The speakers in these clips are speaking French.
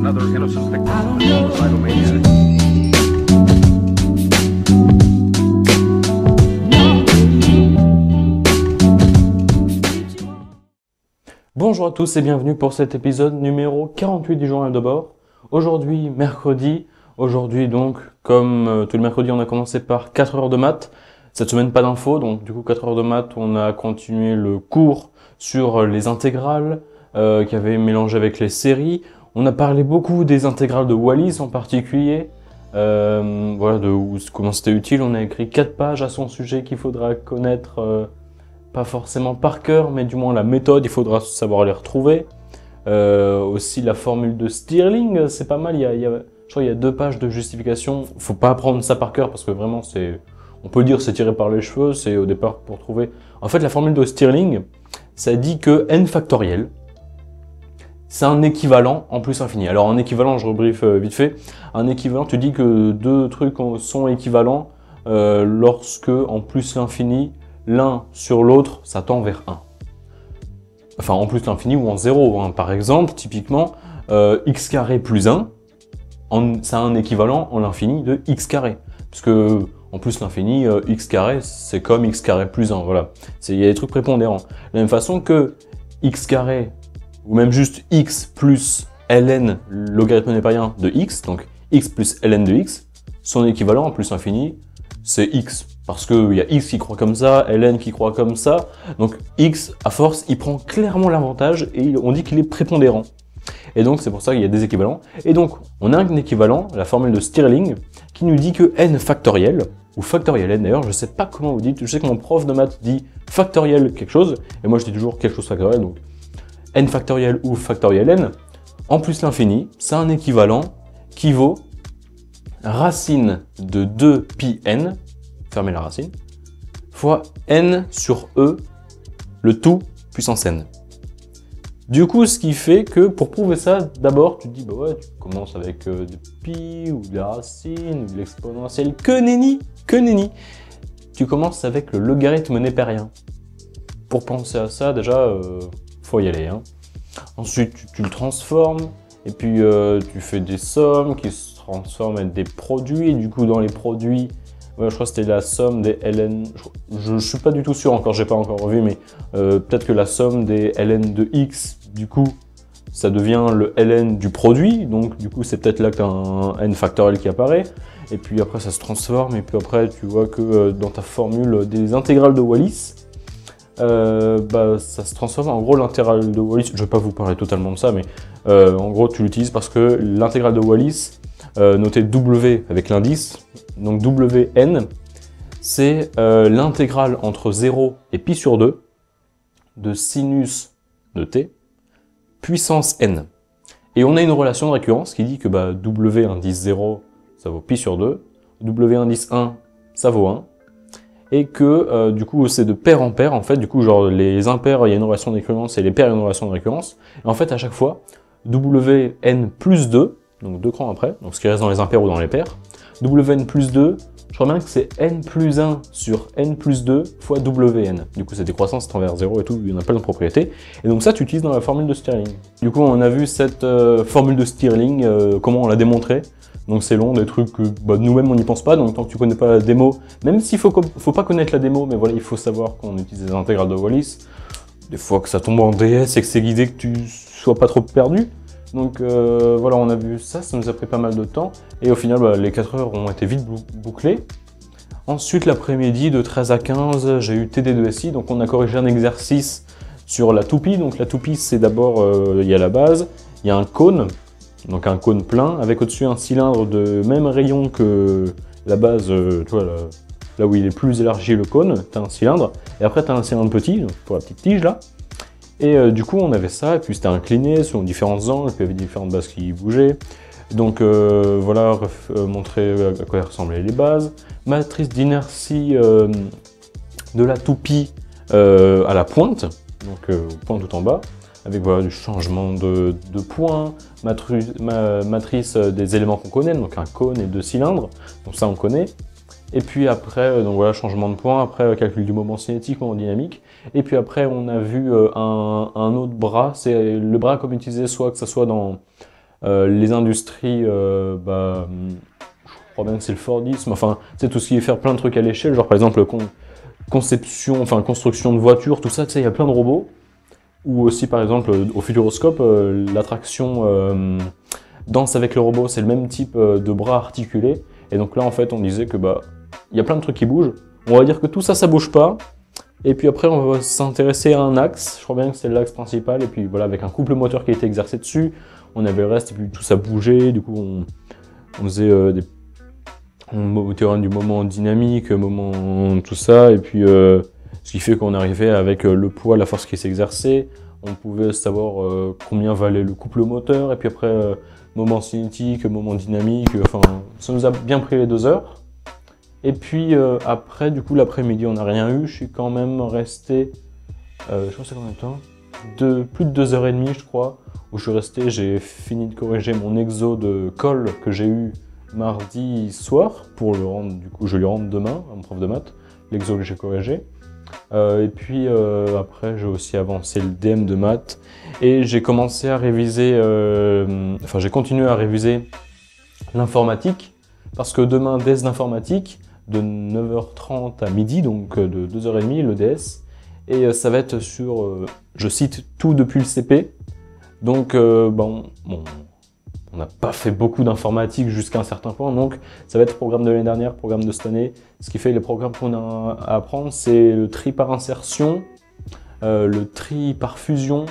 another innocent victim of a homicidal maniac. Bonjour à tous et bienvenue pour cet épisode numéro 48 du journal de bord. Aujourd'hui, mercredi. Aujourd'hui donc, comme tous les mercredis, on a commencé par 4 heures de maths. Cette semaine, pas d'infos, donc du coup 4 heures de maths, on a continué le cours sur les intégrales qui avaient mélangé avec les séries. On a parlé beaucoup des intégrales de Wallis en particulier. Voilà, comment c'était utile. On a écrit 4 pages à son sujet qu'il faudra connaître, pas forcément par cœur, mais du moins la méthode, il faudra savoir les retrouver. Aussi la formule de Stirling, c'est pas mal, je crois qu'il y a 2 pages de justification. Faut pas apprendre ça par cœur parce que vraiment on peut dire c'est tiré par les cheveux, c'est au départ pour trouver. En fait, la formule de Stirling, ça dit que n factoriel, c'est un équivalent en plus infini. Alors un équivalent, je rebriefe vite fait. Un équivalent, tu dis que 2 trucs sont équivalents lorsque en plus l'infini, l'un sur l'autre, ça tend vers 1. Enfin, en plus l'infini ou en 0. Hein. Par exemple, typiquement, x carré plus 1, ça a un équivalent en l'infini de x carré. Parce que, en plus l'infini, x carré, c'est comme x carré plus 1. Voilà. Il y a des trucs prépondérants. De la même façon que x carré, ou même juste x plus ln, logarithme népérien de x, donc x plus ln de x, son équivalent en plus infini, c'est x. Parce qu'il y a x qui croit comme ça, ln qui croit comme ça. Donc x, à force, il prend clairement l'avantage et on dit qu'il est prépondérant. Et donc c'est pour ça qu'il y a des équivalents. Et donc on a un équivalent, la formule de Stirling, qui nous dit que n factoriel, ou factoriel n d'ailleurs, je ne sais pas comment vous dites, je sais que mon prof de maths dit factoriel quelque chose, et moi je dis toujours quelque chose factoriel, donc n factoriel ou factoriel n, en plus l'infini, c'est un équivalent qui vaut racine de 2 pi n, fermez la racine, fois n sur e, le tout puissance n. Du coup, ce qui fait que pour prouver ça, d'abord, tu te dis, bah ouais, tu commences avec des pi, ou des racines, ou de l'exponentielle, que nenni. Tu commences avec le logarithme népérien. Pour penser à ça, déjà, faut y aller. Hein. Ensuite, tu le transformes, et puis tu fais des sommes qui se transforment en des produits, et du coup, dans les produits, ouais, je crois que c'était la somme des ln, je suis pas du tout sûr encore, j'ai pas encore revu, mais peut-être que la somme des ln de x, du coup, ça devient le ln du produit, donc du coup c'est peut-être là que tu as un n factoriel qui apparaît, et puis après ça se transforme, et puis après tu vois que dans ta formule des intégrales de Wallis, bah, ça se transforme, en gros l'intégrale de Wallis, je vais pas vous parler totalement de ça, mais en gros tu l'utilises parce que l'intégrale de Wallis, notée W avec l'indice, donc Wn, c'est l'intégrale entre 0 et pi sur 2 de sinus de t puissance n. Et on a une relation de récurrence qui dit que bah, W indice 0, ça vaut pi sur 2, W indice 1, ça vaut 1, et que du coup c'est de pair en pair, en fait, du coup genre les impairs il y a une relation de récurrence et les pairs il y a une relation de récurrence, et en fait à chaque fois, Wn plus 2, donc 2 crans après, donc ce qui reste dans les impairs ou dans les pairs, Wn plus 2, je crois bien que c'est n plus 1 sur n plus 2 fois Wn. Du coup, c'est décroissant, c'est envers 0 et tout, il n'y en a pas de propriété. Et donc ça, tu utilises dans la formule de Stirling. Du coup, on a vu cette formule de Stirling, comment on l'a démontrée. Donc c'est long, des trucs que bah, nous-mêmes on n'y pense pas, donc tant que tu connais pas la démo, même s'il faut pas connaître la démo, mais voilà, il faut savoir qu'on utilise les intégrales de Wallis. Des fois que ça tombe en DS et que c'est guidé, que tu sois pas trop perdu. Donc voilà, on a vu ça, ça nous a pris pas mal de temps. Et au final, bah, les 4 heures ont été vite bouclées. Ensuite, l'après-midi, de 13 à 15, j'ai eu TD2SI. Donc on a corrigé un exercice sur la toupie. Donc la toupie, c'est d'abord, il y a la base, il y a un cône, donc un cône plein, avec au-dessus un cylindre de même rayon que la base, tu vois, là où il est plus élargi le cône, tu as un cylindre. Et après, tu as un cylindre petit, donc pour la petite tige là. Et du coup, on avait ça, et puis c'était incliné selon différents angles, puis il y avait différentes bases qui bougeaient. Donc voilà, montrer à quoi ressemblaient les bases. Matrice d'inertie de la toupie à la pointe, donc au point tout en bas, avec voilà, du changement de point, matrice des éléments qu'on connaît, donc un cône et 2 cylindres, donc ça on connaît. Et puis après, donc voilà, changement de point, après calcul du moment cinétique, moment dynamique. Et puis après, on a vu un autre bras, c'est le bras comme utilisé soit que ce soit dans Les industries, je crois bien que c'est le Fordisme, enfin, c'est tout ce qui est faire plein de trucs à l'échelle, genre par exemple conception, enfin construction de voitures, tout ça, tu sais, il y a plein de robots. Ou aussi par exemple au Futuroscope, l'attraction Danse avec le robot, c'est le même type de bras articulés. Et donc là en fait on disait que il y a plein de trucs qui bougent. On va dire que tout ça, ça bouge pas. Et puis après on va s'intéresser à un axe, je crois bien que c'est l'axe principal, et puis voilà, avec un couple moteur qui a été exercé dessus, on avait le reste, et puis tout ça bougeait, du coup on faisait du moment dynamique, moment tout ça, et puis ce qui fait qu'on arrivait avec le poids, la force qui s'exerçait, on pouvait savoir combien valait le couple moteur, et puis après moment cinétique, moment dynamique, enfin ça nous a bien pris les 2 heures. Et puis après, du coup l'après-midi on n'a rien eu, je suis quand même resté, je crois que c'est combien de temps, plus de 2h30 je crois, où je suis resté, j'ai fini de corriger mon exo de colle que j'ai eu mardi soir, pour le rendre, du coup je lui rends demain à mon prof de maths, l'exo que j'ai corrigé. Et puis après j'ai aussi avancé le DM de maths, et j'ai commencé à réviser, enfin j'ai continué à réviser l'informatique, parce que demain, DES d'informatique, de 9h30 à midi, donc de 2h30, le DS, et ça va être sur, je cite, tout depuis le CP. Donc bon, on n'a pas fait beaucoup d'informatique jusqu'à un certain point, donc ça va être programme de l'année dernière, programme de cette année. Ce qui fait les programmes qu'on a à apprendre, c'est le tri par insertion, le tri par fusion,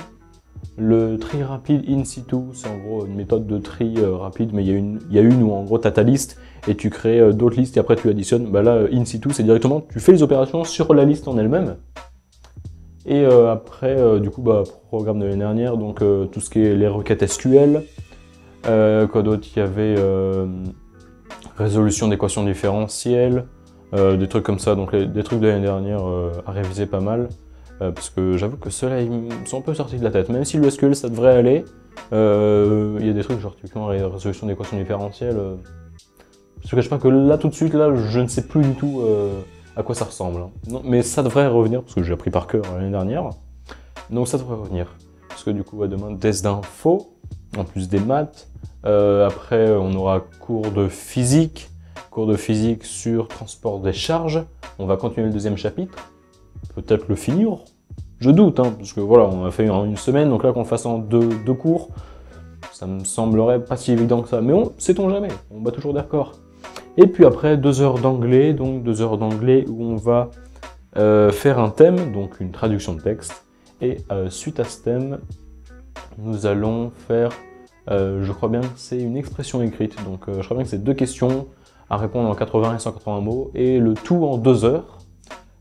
le tri rapide in situ, c'est en gros une méthode de tri rapide, mais il y a une où en gros tu as ta liste et tu crées d'autres listes et après tu additionnes. Là, in situ, c'est directement, tu fais les opérations sur la liste en elle-même. Et après, du coup, programme de l'année dernière, donc tout ce qui est les requêtes SQL, quoi d'autre, il y avait résolution d'équations différentielles, des trucs comme ça, donc des trucs de l'année dernière à réviser pas mal. Parce que j'avoue que ceux-là, ils me sont un peu sortis de la tête. Même si le SQL, ça devrait aller, il y a des trucs, genre typiquement la résolution d'équations différentielles. Je ne cache pas que là, tout de suite, là, je ne sais plus du tout à quoi ça ressemble. Non, mais ça devrait revenir, parce que j'ai appris par cœur l'année dernière. Donc ça devrait revenir. Parce que du coup, demain, test d'info, en plus des maths. Après, on aura cours de physique sur transport des charges. On va continuer le 2e chapitre. Peut-être le finir, je doute, parce que voilà, on a fait en une semaine, donc là qu'on le fasse en deux cours, ça me semblerait pas si évident que ça, mais sait-on jamais, on bat toujours d'accord. Et puis après 2 heures d'anglais, donc 2 heures d'anglais où on va faire un thème, donc une traduction de texte, et suite à ce thème, nous allons faire, je crois bien que c'est une expression écrite, donc je crois bien que c'est 2 questions à répondre en 80 et 180 mots, et le tout en 2 heures.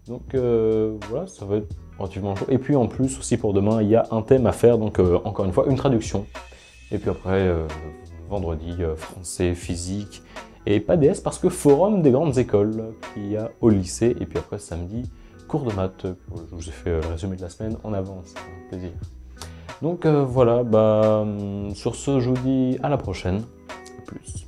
Donc voilà, ça va être relativement chaud. Et puis en plus aussi pour demain, il y a un thème à faire, donc encore une fois, une traduction. Et puis après, vendredi, français, physique, et pas DS parce que forum des grandes écoles qu'il y a au lycée. Et puis après, samedi, cours de maths. Je vous ai fait le résumé de la semaine en avance, c'est un plaisir. Donc voilà, sur ce, je vous dis à la prochaine. À plus.